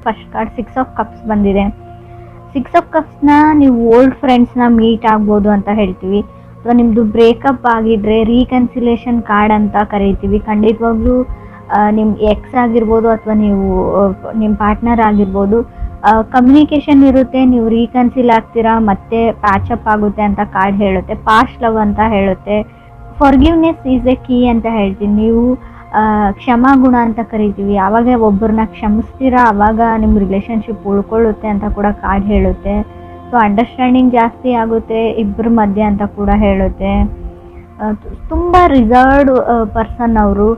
First card 6 of cups ಬಂದಿದೆ. 6 of ಕಪ್ಸ್ನ ನೀವು old ಫ್ರೆಂಡ್ಸ್ನ meet ಆಗ್ಬೋದು ಅಂತ ಹೇಳ್ತೀವಿ. ಅಥವಾ ನಿಮ್ಮದು ಬ್ರೇಕಪ್ ಆಗಿದ್ರೆ ರೀಕನ್ಸಿಲೇಷನ್ ಕಾರ್ಡ್ ಅಂತ ಕರಿತೀವಿ. ಖಂಡಿತವಾಗ್ಲೂ ನಿಮ್ಮ ಎಕ್ಸ್ ಆಗಿರ್ಬೋದು ಅಥವಾ ನೀವು ನಿಮ್ಮ ಪಾರ್ಟ್ನರ್ ಆಗಿರ್ಬೋದು, ಕಮ್ಯುನಿಕೇಷನ್ ಇರುತ್ತೆ, ನೀವು ರೀಕನ್ಸಿಲ್ ಆಗ್ತೀರಾ, ಮತ್ತೆ ಪ್ಯಾಚಪ್ ಆಗುತ್ತೆ ಅಂತ ಕಾರ್ಡ್ ಹೇಳುತ್ತೆ. ಪಾಸ್ಟ್ ಲವ್ ಅಂತ ಹೇಳುತ್ತೆ. ಫಾರ್ಗಿವ್ನೆಸ್ ಈಸ್ ಎ ಕೀ ಅಂತ ಹೇಳ್ತೀನಿ. ನೀವು ಕ್ಷಮಾಗುಣ ಅಂತ ಕರಿತೀವಿ. ಆವಾಗ ಒಬ್ಬರನ್ನ ಕ್ಷಮಿಸ್ತೀರಾ, ಆವಾಗ ನಿಮ್ಮ ರಿಲೇಷನ್ಶಿಪ್ ಉಳ್ಕೊಳ್ಳುತ್ತೆ ಅಂತ ಕೂಡ ಕಾರ್ಡ್ ಹೇಳುತ್ತೆ. ಸೊ ಅಂಡರ್ಸ್ಟ್ಯಾಂಡಿಂಗ್ ಜಾಸ್ತಿ ಆಗುತ್ತೆ ಇಬ್ಬರ ಮಧ್ಯೆ ಅಂತ ಕೂಡ ಹೇಳುತ್ತೆ. ತುಂಬ ರಿಸರ್ವ್ಡ್ ಪರ್ಸನ್ ಅವರು,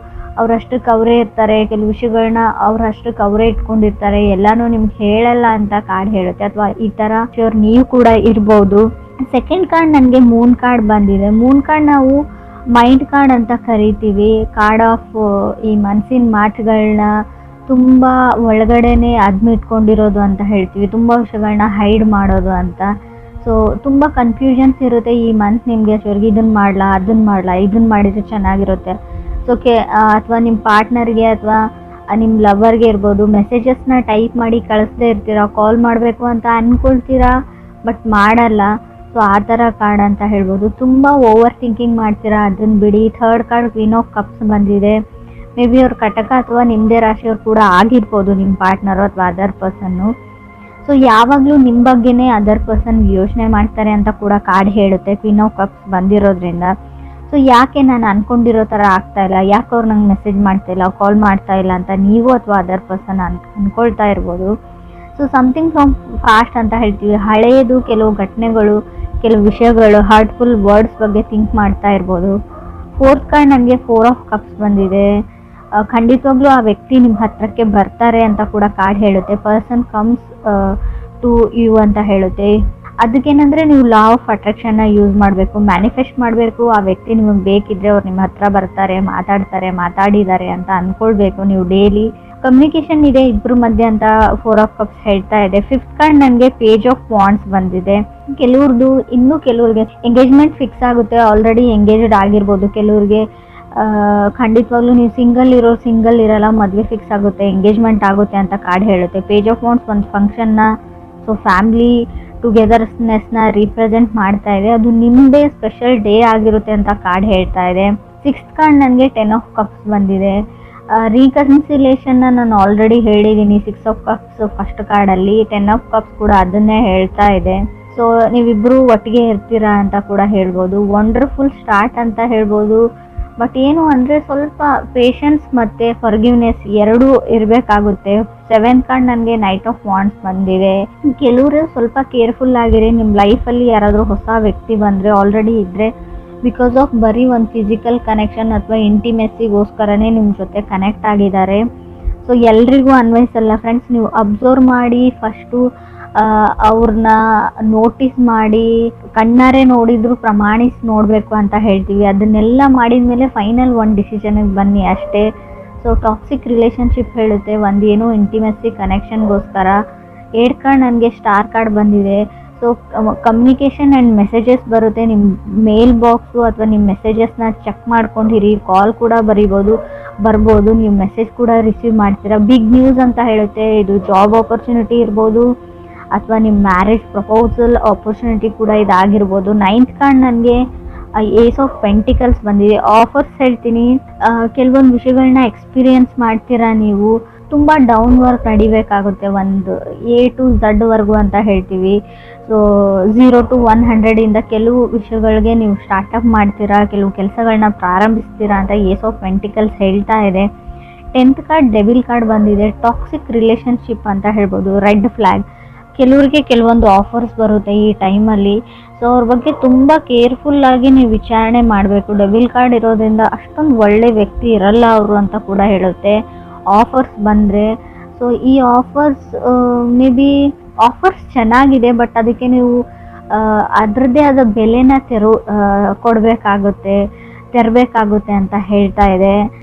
ಅವರಷ್ಟಕ್ಕೆ ಅವರೇ ಇರ್ತಾರೆ. ಕೆಲವು ವಿಷಯಗಳನ್ನ ಅವರಷ್ಟಕ್ಕೆ ಅವರೇ ಇಟ್ಕೊಂಡಿರ್ತಾರೆ, ಎಲ್ಲಾನು ನಿಮ್ಗೆ ಹೇಳಲ್ಲ ಅಂತ ಕಾರ್ಡ್ ಹೇಳುತ್ತೆ. ಅಥವಾ ಈ ಥರ ನೀವು ಕೂಡ ಇರ್ಬೋದು. ಸೆಕೆಂಡ್ ಕಾರ್ಡ್ ನನಗೆ ಮೂನ್ ಕಾರ್ಡ್ ಬಂದಿದೆ. ಮೂನ್ ಕಾರ್ಡ್ ನಾವು ಮೈಂಡ್ ಕಾರ್ಡ್ ಅಂತ ಕರಿತೀವಿ. ಕಾರ್ಡ್ ಆಫ್ ಈ ಮನಸ್ಸಿನ ಮಾತುಗಳನ್ನ ತುಂಬ ಒಳಗಡೆನೆ ಅದ್ಮಿಟ್ಕೊಂಡಿರೋದು ಅಂತ ಹೇಳ್ತೀವಿ. ತುಂಬ ವಿಷಯಗಳನ್ನ ಹೈಡ್ ಮಾಡೋದು ಅಂತ. ಸೊ ತುಂಬ ಕನ್ಫ್ಯೂಷನ್ಸ್ ಇರುತ್ತೆ ಈ ಮಂತ್ ನಿಮಗೆ. ಅಷ್ಟವರೆಗೆ ಇದನ್ನು ಮಾಡಲಾ, ಅದನ್ನು ಮಾಡಲಾ, ಇದನ್ನು ಮಾಡಿದರೆ ಚೆನ್ನಾಗಿರುತ್ತೆ. ಸೊ ಅಥವಾ ನಿಮ್ಮ ಪಾರ್ಟ್ನರ್ಗೆ ಅಥವಾ ನಿಮ್ಮ ಲವರ್ಗೆ ಇರ್ಬೋದು, ಮೆಸೇಜಸ್ನ ಟೈಪ್ ಮಾಡಿ ಕಳಿಸ್ದೇ ಇರ್ತೀರಾ, ಕಾಲ್ ಮಾಡಬೇಕು ಅಂತ ಅಂದ್ಕೊಳ್ತೀರಾ ಬಟ್ ಮಾಡಲ್ಲ. ಸೊ ಆ ಥರ ಕಾರ್ಡ್ ಅಂತ ಹೇಳ್ಬೋದು. ತುಂಬ ಓವರ್ ಥಿಂಕಿಂಗ್ ಮಾಡ್ತೀರಾ, ಅದನ್ನು ಬಿಡಿ. Third card queen of cups ಬಂದಿದೆ. ಮೇ ಬಿ ಅವ್ರ ಕಟಕ ಅಥವಾ ನಿಮ್ಮದೇ ರಾಶಿಯವ್ರು ಕೂಡ ಆಗಿರ್ಬೋದು, ನಿಮ್ಮ ಪಾರ್ಟ್ನರು ಅಥವಾ ಅದರ್ ಪರ್ಸನ್ನು. ಸೊ ಯಾವಾಗಲೂ ನಿಮ್ಮ ಬಗ್ಗೆನೇ ಅದರ್ ಪರ್ಸನ್ ಯೋಚನೆ ಮಾಡ್ತಾರೆ ಅಂತ ಕೂಡ ಕಾರ್ಡ್ ಹೇಳುತ್ತೆ ಕ್ವೀನ್ ಆಫ್ ಕಪ್ಸ್ ಬಂದಿರೋದ್ರಿಂದ. ಸೊ ಯಾಕೆ ನಾನು ಅಂದ್ಕೊಂಡಿರೋ ಥರ ಆಗ್ತಾಯಿಲ್ಲ, ಯಾಕೆ ಅವ್ರು ನಂಗೆ ಮೆಸೇಜ್ ಮಾಡ್ತಾಯಿಲ್ಲ, ಕಾಲ್ ಮಾಡ್ತಾಯಿಲ್ಲ ಅಂತ ನೀವು ಅಥವಾ ಅದರ್ ಪರ್ಸನ್ ಅಂದ್ಕೊಳ್ತಾ ಇರ್ಬೋದು. ಸೊ ಸಮಥಿಂಗ್ ಫ್ರಮ್ ಫಾಸ್ಟ್ ಅಂತ ಹೇಳ್ತೀವಿ. ಹಳೆಯದು ಕೆಲವು ಘಟನೆಗಳು, ಕೆಲವು ವಿಷಯಗಳು, ಹಾರ್ಟ್ಫುಲ್ ವರ್ಡ್ಸ್ ಬಗ್ಗೆ ಥಿಂಕ್ ಮಾಡ್ತಾ ಇರ್ಬೋದು. ಫೋರ್ತ್ ಕಾರ್ಡ್ ನನಗೆ 4 ಆಫ್ ಕಪ್ಸ್ ಬಂದಿದೆ. ಖಂಡಿತವಾಗ್ಲೂ ಆ ವ್ಯಕ್ತಿ ನಿಮ್ಮ ಹತ್ರಕ್ಕೆ ಬರ್ತಾರೆ ಅಂತ ಕೂಡ ಕಾರ್ಡ್ ಹೇಳುತ್ತೆ. ಪರ್ಸನ್ ಕಮ್ಸ್ ಟು ಯು ಅಂತ ಹೇಳುತ್ತೆ. ಅದಕ್ಕೇನಂದರೆ ನೀವು ಲಾ ಆಫ್ ಅಟ್ರಾಕ್ಷನ್ನ ಯೂಸ್ ಮಾಡಬೇಕು, ಮ್ಯಾನಿಫೆಸ್ಟ್ ಮಾಡಬೇಕು. ಆ ವ್ಯಕ್ತಿ ನಿಮಗೆ ಬೇಕಿದ್ರೆ ಅವ್ರು ನಿಮ್ಮ ಹತ್ರ ಬರ್ತಾರೆ, ಮಾತಾಡಿದ್ದಾರೆ ಅಂತ ಅಂದ್ಕೊಳ್ಬೇಕು ನೀವು ಡೈಲಿ. ಕಮ್ಯುನಿಕೇಷನ್ ಇದೆ ಇಬ್ಬರ ಮಧ್ಯೆ ಅಂತ 4 ಆಫ್ ಕಪ್ಸ್ ಹೇಳ್ತಾ ಇದೆ. ಫಿಫ್ತ್ ಕಾರ್ಡ್ ನನಗೆ ಪೇಜ್ ಆಫ್ ವಾಂಡ್ಸ್ ಬಂದಿದೆ. ಕೆಲವ್ರದ್ದು ಇನ್ನೂ ಕೆಲವ್ರಿಗೆ ಎಂಗೇಜ್ಮೆಂಟ್ ಫಿಕ್ಸ್ ಆಗುತ್ತೆ, ಆಲ್ರೆಡಿ ಎಂಗೇಜ್ಡ್ ಆಗಿರ್ಬೋದು. ಕೆಲವ್ರಿಗೆ ಖಂಡಿತವಾಗ್ಲೂ ನೀವು ಸಿಂಗಲ್ ಇರಲ್ಲ, ಮದುವೆ ಫಿಕ್ಸ್ ಆಗುತ್ತೆ, ಎಂಗೇಜ್ಮೆಂಟ್ ಆಗುತ್ತೆ ಅಂತ ಕಾರ್ಡ್ ಹೇಳುತ್ತೆ. ಪೇಜ್ ಆಫ್ ವಾಂಡ್ಸ್ ಒಂದು ಫಂಕ್ಷನ್ನ, ಸೊ ಫ್ಯಾಮಿಲಿ ಟುಗೆದರ್ನೆಸ್ನ ರೀಪ್ರೆಸೆಂಟ್ ಮಾಡ್ತಾ ಇದೆ. ಅದು ನಿಮ್ಮದೇ ಸ್ಪೆಷಲ್ ಡೇ ಆಗಿರುತ್ತೆ ಅಂತ ಕಾರ್ಡ್ ಹೇಳ್ತಾ ಇದೆ. 6th ಕಾರ್ಡ್ ನನಗೆ 10 ಆಫ್ ಕಪ್ಸ್ ಬಂದಿದೆ. ರೀಕನ್ಸಿಲೇಷನ್ನ ನಾನು ಆಲ್ರೆಡಿ ಹೇಳಿದ್ದೀನಿ 6 ಆಫ್ ಕಪ್ಸ್ ಫಸ್ಟ್ ಕಾರ್ಡಲ್ಲಿ. 10 ಆಫ್ ಕಪ್ಸ್ ಕೂಡ ಅದನ್ನೇ ಹೇಳ್ತಾ ಇದೆ. ಸೊ ನೀವಿಬ್ಬರು ಒಟ್ಟಿಗೆ ಇರ್ತೀರಾ ಅಂತ ಕೂಡ ಹೇಳ್ಬೋದು. ವಂಡರ್ಫುಲ್ ಸ್ಟಾರ್ಟ್ ಅಂತ ಹೇಳ್ಬೋದು. ಬಟ್ ಏನು ಅಂದರೆ ಸ್ವಲ್ಪ ಪೇಷನ್ಸ್ ಮತ್ತು ಫರ್ಗಿವ್ನೆಸ್ ಎರಡೂ ಇರಬೇಕಾಗುತ್ತೆ. 7th ಕಾರ್ಡ್ ನನಗೆ ನೈಟ್ ಆಫ್ ವಾಂಡ್ಸ್ ಬಂದಿದೆ. ಕೆಲವರು ಸ್ವಲ್ಪ ಕೇರ್ಫುಲ್ ಆಗಿರಿ. ನಿಮ್ಮ ಲೈಫಲ್ಲಿ ಯಾರಾದರೂ ಹೊಸ ವ್ಯಕ್ತಿ ಬಂದರೆ, ಆಲ್ರೆಡಿ ಇದ್ದರೆ, ಬಿಕಾಸ್ ಆಫ್ ಬರೀ ಒಂದು ಫಿಸಿಕಲ್ ಕನೆಕ್ಷನ್ ಅಥವಾ ಇಂಟಿಮೆಸಿಗೋಸ್ಕರನೇ ನಿಮ್ಮ ಜೊತೆ ಕನೆಕ್ಟ್ ಆಗಿದ್ದಾರೆ. ಸೊ ಎಲ್ರಿಗೂ ಅನ್ವಯಿಸಲ್ಲ ಫ್ರೆಂಡ್ಸ್. ನೀವು ಅಬ್ಸರ್ವ್ ಮಾಡಿ ಫಸ್ಟು ಅವ್ರನ್ನ ನೋಟಿಸ್ ಮಾಡಿ, ಕಣ್ಣಾರೆ ನೋಡಿದ್ರು ಪ್ರಮಾಣಿಸಿ ನೋಡಬೇಕು ಅಂತ ಹೇಳ್ತೀವಿ. ಅದನ್ನೆಲ್ಲ ಮಾಡಿದ ಮೇಲೆ ಫೈನಲ್ ಒಂದು ಡಿಸಿಷನ್ಗೆ ಬನ್ನಿ ಅಷ್ಟೇ. ಸೊ ಟಾಕ್ಸಿಕ್ ರಿಲೇಷನ್ಶಿಪ್ ಹೇಳುತ್ತೆ, ಒಂದೇನೋ ಇಂಟಿಮೆಸಿ ಕನೆಕ್ಷನ್ಗೋಸ್ಕರ. 8th ಕಾರ್ಡ್ ನನಗೆ ಸ್ಟಾರ್ ಕಾರ್ಡ್ ಬಂದಿದೆ. ಸೊ ಕಮ್ಯುನಿಕೇಷನ್ ಆ್ಯಂಡ್ ಮೆಸೇಜಸ್ ಬರುತ್ತೆ. ನಿಮ್ಮ ಮೇಲ್ ಬಾಕ್ಸು ಅಥವಾ ನಿಮ್ಮ ಮೆಸೇಜಸ್ನ ಚೆಕ್ ಮಾಡ್ಕೊಂಡಿರಿ. ಕಾಲ್ ಕೂಡ ಬರ್ಬೋದು, ನೀವು ಮೆಸೇಜ್ ಕೂಡ ರಿಸೀವ್ ಮಾಡ್ತೀರಾ. ಬಿಗ್ ನ್ಯೂಸ್ ಅಂತ ಹೇಳುತ್ತೆ. ಇದು ಜಾಬ್ ಆಪರ್ಚುನಿಟಿ ಇರ್ಬೋದು ಅಥವಾ ನಿಮ್ಮ ಮ್ಯಾರೇಜ್ ಪ್ರಪೋಸಲ್ ಆಪರ್ಚುನಿಟಿ ಕೂಡ ಇದಾಗಿರ್ಬೋದು. 9th ಕಾರ್ಡ್ ನನಗೆ ಏಸ್ ಆಫ್ ಪೆಂಟಿಕಲ್ಸ್ ಬಂದಿದೆ. ಆಫರ್ಸ್ ಹೇಳ್ತೀನಿ. ಕೆಲವೊಂದು ವಿಷಯಗಳನ್ನ ಎಕ್ಸ್ಪೀರಿಯನ್ಸ್ ಮಾಡ್ತೀರಾ ನೀವು. ತುಂಬ ಡೌನ್ ವರ್ಕ್ ನಡಿಬೇಕಾಗುತ್ತೆ, ಒಂದು A to Z ವರ್ಗು ಅಂತ ಹೇಳ್ತೀವಿ. ಸೊ 0 to 100 ಕೆಲವು ವಿಷಯಗಳಿಗೆ ನೀವು ಸ್ಟಾರ್ಟಪ್ ಮಾಡ್ತೀರಾ, ಕೆಲವು ಕೆಲಸಗಳನ್ನ ಪ್ರಾರಂಭಿಸ್ತೀರಾ ಅಂತ ಏಸ್ ಆಫ್ ಪೆಂಟಿಕಲ್ಸ್ ಹೇಳ್ತಾ ಇದೆ. 10th ಕಾರ್ಡ್ ಡೆವಿಲ್ ಕಾರ್ಡ್ ಬಂದಿದೆ. ಟಾಕ್ಸಿಕ್ ರಿಲೇಷನ್ಶಿಪ್ ಅಂತ ಹೇಳ್ಬೋದು. Red flag. ಕೆಲವರಿಗೆ ಕೆಲವೊಂದು ಆಫರ್ಸ್ ಬರುತ್ತೆ ಈ ಟೈಮಲ್ಲಿ. ಸೊ ಅವ್ರ ಬಗ್ಗೆ ತುಂಬ ಕೇರ್ಫುಲ್ಲಾಗಿ ನೀವು ವಿಚಾರಣೆ ಮಾಡಬೇಕು. ಡೆವಿಲ್ ಕಾರ್ಡ್ ಇರೋದ್ರಿಂದ ಅಷ್ಟೊಂದು ಒಳ್ಳೆ ವ್ಯಕ್ತಿ ಇರಲ್ಲ ಅವರು ಅಂತ ಕೂಡ ಹೇಳುತ್ತೆ ಆಫರ್ಸ್ ಬಂದರೆ. ಸೊ ಈ ಆಫರ್ಸ್ ಮೇ ಬಿ ಆಫರ್ಸ್ ಚೆನ್ನಾಗಿದೆ, ಬಟ್ ಅದಕ್ಕೆ ನೀವು ಅದರದ್ದೇ ಆದ ಬೆಲೆನ ತೆರಬೇಕಾಗುತ್ತೆ ಅಂತ ಹೇಳ್ತಾ ಇದೆ.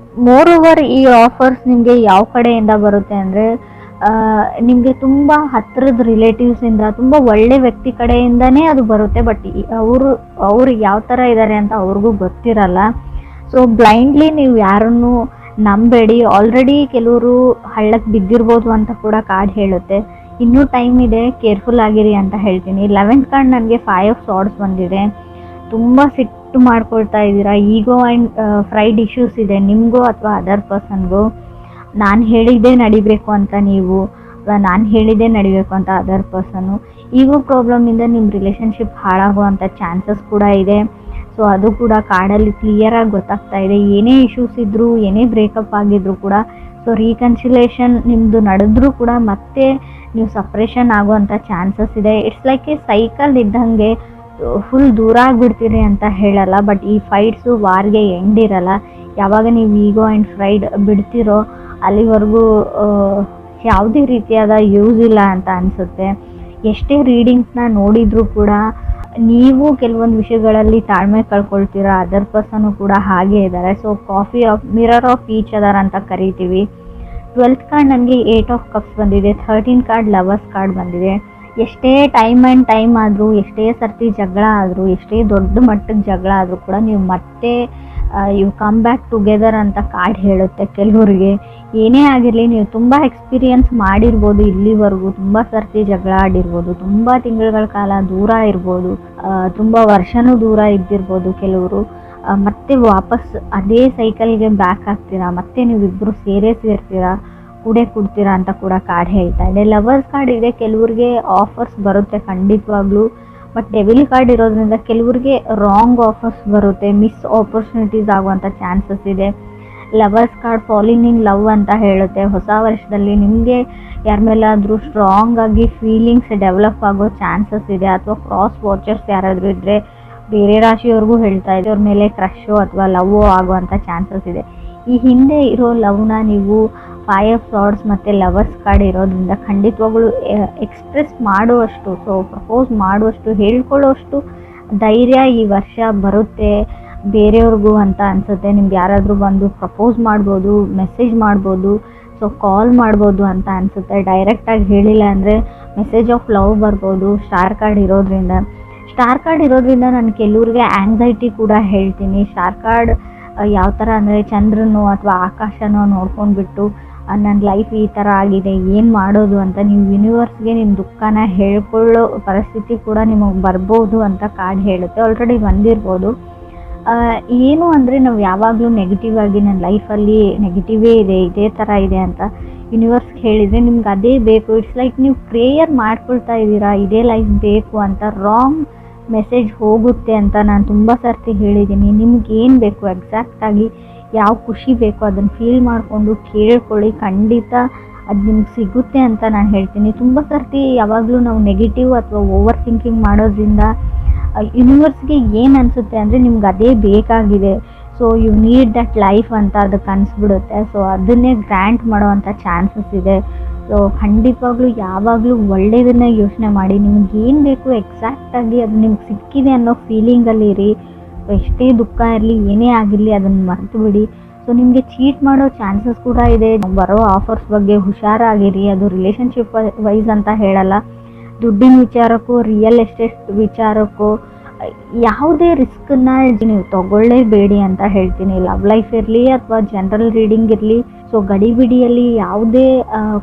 ಮೋರ್ ಓವರ್ ಈ ಆಫರ್ಸ್ ನಿಮಗೆ ಯಾವ ಕಡೆಯಿಂದ ಬರುತ್ತೆ ಅಂದರೆ, ನಿಮಗೆ ತುಂಬ ಹತ್ತಿರದ ರಿಲೇಟಿವ್ಸಿಂದ, ತುಂಬ ಒಳ್ಳೆ ವ್ಯಕ್ತಿ ಕಡೆಯಿಂದನೇ ಅದು ಬರುತ್ತೆ. ಬಟ್ ಅವರು ಯಾವ ಥರ ಇದ್ದಾರೆ ಅಂತ ಅವ್ರಿಗೂ ಗೊತ್ತಿರಲ್ಲ. ಸೊ ಬ್ಲೈಂಡ್ಲಿ ನೀವು ಯಾರನ್ನು ನಂಬೇಡಿ, ಆಲ್ರೆಡಿ ಕೆಲವರು ಹಳ್ಳಕ್ಕೆ ಬಿದ್ದಿರ್ಬೋದು ಅಂತ ಕೂಡ ಕಾರ್ಡ್ ಹೇಳುತ್ತೆ. ಇನ್ನೂ ಟೈಮ್ ಇದೆ, ಕೇರ್ಫುಲ್ ಆಗಿರಿ ಅಂತ ಹೇಳ್ತೀನಿ. 11th ಕಾರ್ಡ್ ನನಗೆ 5 ಆಫ್ ಸಾರ್ಡ್ಸ್ ಬಂದಿದೆ. ತುಂಬ ಸಿಟ್ಟು ಮಾಡ್ಕೊಳ್ತಾ ಇದ್ದೀರಾ, ಈಗೋ ಆ್ಯಂಡ್ ಫ್ರೈಡ್ ಇಶ್ಯೂಸ್ ಇದೆ ನಿಮಗೂ ಅಥವಾ ಅದರ್ ಪರ್ಸನ್ಗೂ. ನಾನು ಹೇಳಿದ್ದೇ ನಡಿಬೇಕು ಅಂತ ನೀವು, ನಾನು ಹೇಳಿದ್ದೇ ನಡಿಬೇಕು ಅಂತ ಅದರ್ ಪರ್ಸನ್ನು. ಈಗೋ ಪ್ರಾಬ್ಲಮಿಂದ ನಿಮ್ಮ ರಿಲೇಷನ್ಶಿಪ್ ಹಾಳಾಗುವಂಥ ಚಾನ್ಸಸ್ ಕೂಡ ಇದೆ. ಸೊ ಅದು ಕೂಡ ಕಾರ್ಡಲ್ಲಿ ಕ್ಲಿಯರಾಗಿ ಗೊತ್ತಾಗ್ತಾ ಇದೆ. ಏನೇ ಇಶ್ಯೂಸ್ ಇದ್ದರೂ, ಏನೇ ಬ್ರೇಕಪ್ ಆಗಿದ್ರು ಕೂಡ, ಸೊ ರೀಕನ್ಸಿಲೇಷನ್ ನಿಮ್ಮದು ನಡೆದ್ರೂ ಕೂಡ ಮತ್ತೆ ನೀವು ಸಪ್ರೇಷನ್ ಆಗುವಂಥ ಚಾನ್ಸಸ್ ಇದೆ. ಇಟ್ಸ್ ಲೈಕ್ ಎ ಸೈಕಲ್ ಇದ್ದಂಗೆ. ಫುಲ್ ದೂರ ಆಗಿಬಿಡ್ತೀರಿ ಅಂತ ಹೇಳಲ್ಲ, ಬಟ್ ಈ ಫೈಟ್ಸು ವಾರ್ಗೆ ಎಂಡ್ ಇರಲ್ಲ. ಯಾವಾಗ ನೀವು ಈಗೋ ಆ್ಯಂಡ್ ಫ್ರೈಡ್ ಬಿಡ್ತಿರೋ ಅಲ್ಲಿವರೆಗೂ ಯಾವುದೇ ರೀತಿಯಾದ ಯೂಸ್ ಇಲ್ಲ ಅಂತ ಅನಿಸುತ್ತೆ. ಎಷ್ಟೇ ರೀಡಿಂಗ್ಸ್ನ ನೋಡಿದರೂ ಕೂಡ ನೀವು ಕೆಲವೊಂದು ವಿಷಯಗಳಲ್ಲಿ ತಾಳ್ಮೆ ಕಳ್ಕೊಳ್ತೀರಾ, ಅದರ್ ಪರ್ಸನ್ನು ಕೂಡ ಹಾಗೆ ಇದ್ದಾರೆ. So coffee of mirror of each other ಅಂತ ಕರಿತೀವಿ. 12th ಕಾರ್ಡ್ ನನಗೆ 8 ಆಫ್ ಕಪ್ಸ್ ಬಂದಿದೆ. 13 ಕಾರ್ಡ್ ಲವರ್ಸ್ ಕಾರ್ಡ್ ಬಂದಿದೆ. ಎಷ್ಟೇ ಟೈಮ್ ಆದರೂ, ಎಷ್ಟೇ ಸರ್ತಿ ಜಗಳ ಆದರೂ, ಎಷ್ಟೇ ದೊಡ್ಡ ಮಟ್ಟಕ್ಕೆ ಜಗಳ ಆದರೂ ಕೂಡ ನೀವು ಮತ್ತೆ ಯು ಕಮ್ ಬ್ಯಾಕ್ ಟುಗೆದರ್ ಅಂತ ಕಾರ್ಡ್ ಹೇಳುತ್ತೆ ಕೆಲವರಿಗೆ. ಏನೇ ಆಗಿರಲಿ, ನೀವು ತುಂಬ ಎಕ್ಸ್ಪೀರಿಯನ್ಸ್ ಮಾಡಿರ್ಬೋದು ಇಲ್ಲಿವರೆಗೂ, ತುಂಬ ಸರ್ತಿ ಜಗಳ ಆಡಿರ್ಬೋದು, ತುಂಬ ತಿಂಗಳುಗಳ ಕಾಲ ದೂರ ಇರ್ಬೋದು, ತುಂಬ ವರ್ಷನೂ ದೂರ ಇದ್ದಿರ್ಬೋದು ಕೆಲವರು. ಮತ್ತೆ ವಾಪಸ್ ಅದೇ ಸೈಕಲ್ಗೆ ಬ್ಯಾಕ್ ಆಗ್ತೀರಾ, ಮತ್ತೆ ನೀವಿಬ್ಬರು ಸೇರ್ತೀರಾ, ಕೊಡ್ತೀರಾ ಅಂತ ಕೂಡ ಕಾರ್ಡ್ ಹೇಳ್ತಾ ಇದೆ. ಲವರ್ಸ್ ಕಾರ್ಡ್ ಇದೆ, ಕೆಲವ್ರಿಗೆ ಆಫರ್ಸ್ ಬರುತ್ತೆ ಖಂಡಿತವಾಗ್ಲೂ. ಬಟ್ ಡೆವಿಲ್ ಕಾರ್ಡ್ ಇರೋದ್ರಿಂದ ಕೆಲವ್ರಿಗೆ ರಾಂಗ್ ಆಫರ್ಸ್ ಬರುತ್ತೆ, ಮಿಸ್ ಆಪರ್ಚುನಿಟೀಸ್ ಆಗುವಂಥ ಚಾನ್ಸಸ್ ಇದೆ. Lovers card falling in love ಅಂತ ಹೇಳುತ್ತೆ. ಹೊಸ ವರ್ಷದಲ್ಲಿ ನಿಮಗೆ ಯಾರ ಮೇಲಾದರೂ ಸ್ಟ್ರಾಂಗ್ ಆಗಿ ಫೀಲಿಂಗ್ಸ್ ಡೆವಲಪ್ ಆಗೋ ಚಾನ್ಸಸ್ ಇದೆ. ಅಥವಾ ಕ್ರಾಸ್ ವಾಚರ್ಸ್ ಯಾರಾದರೂ ಇದ್ದರೆ, ಬೇರೆ ರಾಶಿಯವ್ರಿಗೂ ಹೇಳ್ತಾ ಇದೆ, ಅವ್ರ ಮೇಲೆ ಕ್ರಶೋ ಅಥವಾ ಲವ್ವೋ ಆಗುವಂಥ ಚಾನ್ಸಸ್ ಇದೆ. ಈ ಹಿಂದೆ ಇರೋ ಲವ್ನ ನೀವು 5 ಆಫ್ ಸಾರ್ಡ್ಸ್ ಮತ್ತು ಲವರ್ಸ್ ಕಾರ್ಡ್ ಇರೋದ್ರಿಂದ ಖಂಡಿತವಾಗ್ಲೂ ಎಕ್ಸ್ಪ್ರೆಸ್ ಮಾಡುವಷ್ಟು, ಸೊ ಪ್ರಪೋಸ್ ಮಾಡುವಷ್ಟು, ಹೇಳ್ಕೊಳ್ಳೋಷ್ಟು ಧೈರ್ಯ ಈ ವರ್ಷ ಬರುತ್ತೆ ಬೇರೆಯವ್ರಿಗೂ ಅಂತ ಅನಿಸುತ್ತೆ. ನಿಮ್ಗೆ ಯಾರಾದರೂ ಬಂದು ಪ್ರಪೋಸ್ ಮಾಡ್ಬೋದು, ಮೆಸೇಜ್ ಮಾಡ್ಬೋದು, ಸೊ ಕಾಲ್ ಮಾಡ್ಬೋದು ಅಂತ ಅನಿಸುತ್ತೆ. ಡೈರೆಕ್ಟಾಗಿ ಹೇಳಿಲ್ಲ ಅಂದರೆ ಮೆಸೇಜ್ ಆಫ್ ಲವ್ ಬರ್ಬೋದು ಸ್ಟಾರ್ ಕಾರ್ಡ್ ಇರೋದ್ರಿಂದ. ಸ್ಟಾರ್ ಕಾರ್ಡ್ ಇರೋದ್ರಿಂದ ನಾನು ಕೆಲವ್ರಿಗೆ ಆ್ಯಂಗ್ಸೈಟಿ ಕೂಡ ಹೇಳ್ತೀನಿ. ಸ್ಟಾರ್ ಕಾರ್ಡ್ ಯಾವ ಥರ ಅಂದರೆ ಚಂದ್ರನೋ ಅಥವಾ ಆಕಾಶನೋ ನೋಡ್ಕೊಂಡ್ಬಿಟ್ಟು ನನ್ನ ಲೈಫ್ ಈ ಥರ ಆಗಿದೆ, ಏನು ಮಾಡೋದು ಅಂತ ನೀವು ಯೂನಿವರ್ಸ್ಗೆ ನಿಮ್ಮ ದುಃಖನ ಹೇಳ್ಕೊಳ್ಳೋ ಪರಿಸ್ಥಿತಿ ಕೂಡ ನಿಮಗೆ ಬರ್ಬೋದು ಅಂತ ಕಾರ್ಡ್ ಹೇಳುತ್ತೆ. ಆಲ್ರೆಡಿ ಬಂದಿರ್ಬೋದು. ಏನು ಅಂದರೆ ನಾವು ಯಾವಾಗಲೂ ನೆಗೆಟಿವ್ ಆಗಿ ನನ್ನ ಲೈಫಲ್ಲಿ ನೆಗೆಟಿವೇ ಇದೆ, ಇದೇ ಥರ ಇದೆ ಅಂತ ಯೂನಿವರ್ಸ್ಗೆ ಹೇಳಿದರೆ ನಿಮ್ಗೆ ಅದೇ ಬೇಕು. ಇಟ್ಸ್ ಲೈಕ್ ನೀವು ಪ್ರೇಯರ್ ಮಾಡ್ಕೊಳ್ತಾ ಇದ್ದೀರಾ, ಇದೇ ಲೈಫ್ ಬೇಕು ಅಂತ. ರಾಂಗ್ ಮೆಸೇಜ್ ಹೋಗುತ್ತೆ ಅಂತ ನಾನು ತುಂಬ ಸರ್ತಿ ಹೇಳಿದ್ದೀನಿ. ನಿಮ್ಗೆ ಏನು ಬೇಕು, ಎಕ್ಸಾಕ್ಟಾಗಿ ಯಾವ ಖುಷಿ ಬೇಕು ಅದನ್ನು ಫೀಲ್ ಮಾಡಿಕೊಂಡು ಕೇಳ್ಕೊಳ್ಳಿ, ಖಂಡಿತ ಅದು ನಿಮ್ಗೆ ಸಿಗುತ್ತೆ ಅಂತ ನಾನು ಹೇಳ್ತೀನಿ. ತುಂಬ ಸರ್ತಿ ಯಾವಾಗಲೂ ನಾವು ನೆಗೆಟಿವ್ ಅಥವಾ ಓವರ್ ಥಿಂಕಿಂಗ್ ಮಾಡೋದ್ರಿಂದ ಯೂನಿವರ್ಸ್ಗೆ ಏನು ಅನಿಸುತ್ತೆ ಅಂದರೆ ನಿಮ್ಗೆ ಅದೇ ಬೇಕಾಗಿದೆ, so you need that life ಅಂತ ಅದಕ್ಕೆ ಅನಿಸ್ಬಿಡುತ್ತೆ. ಸೊ ಅದನ್ನೇ ಗ್ರ್ಯಾಂಟ್ ಮಾಡೋವಂಥ ಚಾನ್ಸಸ್ ಇದೆ. ಸೊ ಖಂಡಿತವಾಗ್ಲೂ ಯಾವಾಗಲೂ ಒಳ್ಳೆಯದನ್ನ ಯೋಚನೆ ಮಾಡಿ, ನಿಮ್ಗೆ ಏನು ಬೇಕು ಎಕ್ಸಾಕ್ಟಾಗಿ ಅದು ನಿಮ್ಗೆ ಸಿಕ್ಕಿದೆ ಅನ್ನೋ ಫೀಲಿಂಗಲ್ಲಿ ಇರಿ. ಎಷ್ಟೇ ದುಃಖ ಇರಲಿ, ಏನೇ ಆಗಿರಲಿ ಅದನ್ನು ಮರೆತು ಬಿಡಿ. ಸೊ ನಿಮಗೆ ಚೀಟ್ ಮಾಡೋ ಚಾನ್ಸಸ್ ಕೂಡ ಇದೆ. ಬರೋ ಆಫರ್ಸ್ ಬಗ್ಗೆ ಹುಷಾರಾಗಿರಿ. ಅದು ರಿಲೇಷನ್ಶಿಪ್ ವೈಸ್ ಅಂತ ಹೇಳಲ್ಲ, ದುಡ್ಡಿನ ವಿಚಾರಕ್ಕೂ, ರಿಯಲ್ ಎಸ್ಟೇಟ್ ವಿಚಾರಕ್ಕೂ ಯಾವುದೇ ರಿಸ್ಕನ್ನ ನೀವು ತಗೊಳ್ಳೇಬೇಡಿ ಅಂತ ಹೇಳ್ತೀನಿ. ಲವ್ ಲೈಫ್ ಇರಲಿ ಅಥವಾ ಜನರಲ್ ರೀಡಿಂಗ್ ಇರಲಿ, ಸೊ ಗಡಿಬಿಡಿಯಲ್ಲಿ ಯಾವುದೇ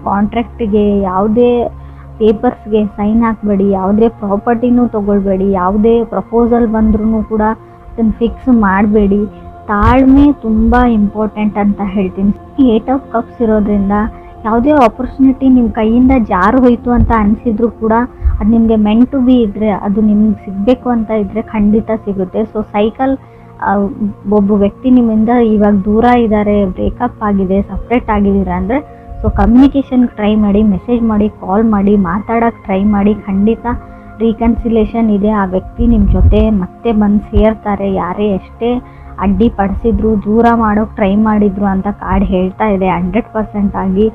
ಕಾಂಟ್ರಾಕ್ಟಿಗೆ, ಯಾವುದೇ ಪೇಪರ್ಸ್ಗೆ ಸೈನ್ ಹಾಕಬೇಡಿ, ಯಾವುದೇ ಪ್ರಾಪರ್ಟಿನೂ ತೊಗೊಳ್ಬೇಡಿ, ಯಾವುದೇ ಪ್ರಪೋಸಲ್ ಬಂದ್ರೂ ಕೂಡ ಅದನ್ನು ಫಿಕ್ಸ್ ಮಾಡಬೇಡಿ. ತಾಳ್ಮೆ ತುಂಬ ಇಂಪಾರ್ಟೆಂಟ್ ಅಂತ ಹೇಳ್ತೀನಿ. 8 ಆಫ್ ಕಪ್ಸ್ ಇರೋದ್ರಿಂದ ಯಾವುದೇ ಆಪರ್ಚುನಿಟಿ ನಿಮ್ಮ ಕೈಯಿಂದ ಜಾರು ಹೋಯಿತು ಅಂತ ಅನಿಸಿದ್ರು ಕೂಡ ಅದು ನಿಮಗೆ ಮೆಂಟ್ ಟು ಬಿ ಇದ್ದರೆ, ಅದು ನಿಮ್ಗೆ ಸಿಗಬೇಕು ಅಂತ ಇದ್ದರೆ ಖಂಡಿತ ಸಿಗುತ್ತೆ. ಸೊ ಸೈಕಲ್, ಒಬ್ಬ ವ್ಯಕ್ತಿ ನಿಮ್ಮಿಂದ ಇವಾಗ ದೂರ ಇದ್ದಾರೆ, ಬ್ರೇಕಪ್ ಆಗಿದೆ, ಸಪ್ರೇಟ್ ಆಗಿದ್ದೀರಾ ಅಂದರೆ ಸೊ ಕಮ್ಯುನಿಕೇಷನ್ಗೆ ಟ್ರೈ ಮಾಡಿ, ಮೆಸೇಜ್ ಮಾಡಿ, ಕಾಲ್ ಮಾಡಿ, ಮಾತಾಡೋಕ್ಕೆ ಟ್ರೈ ಮಾಡಿ. ಖಂಡಿತ ರೀಕನ್ಸಿಲೇಷನ್ ಇದೆ. ಆ ವ್ಯಕ್ತಿ ನಿಮ್ಮ ಜೊತೆ ಮತ್ತೆ ಬಂದು ಸೇರ್ತಾರೆ. ಯಾರೇ ಎಷ್ಟೇ ಅಡ್ಡಿಪಡಿಸಿದ್ರು, ದೂರ ಮಾಡೋಕ್ಕೆ ಟ್ರೈ ಮಾಡಿದ್ರು ಅಂತ ಕಾರ್ಡ್ ಹೇಳ್ತಾ ಇದೆ 100% ಆಗಿ.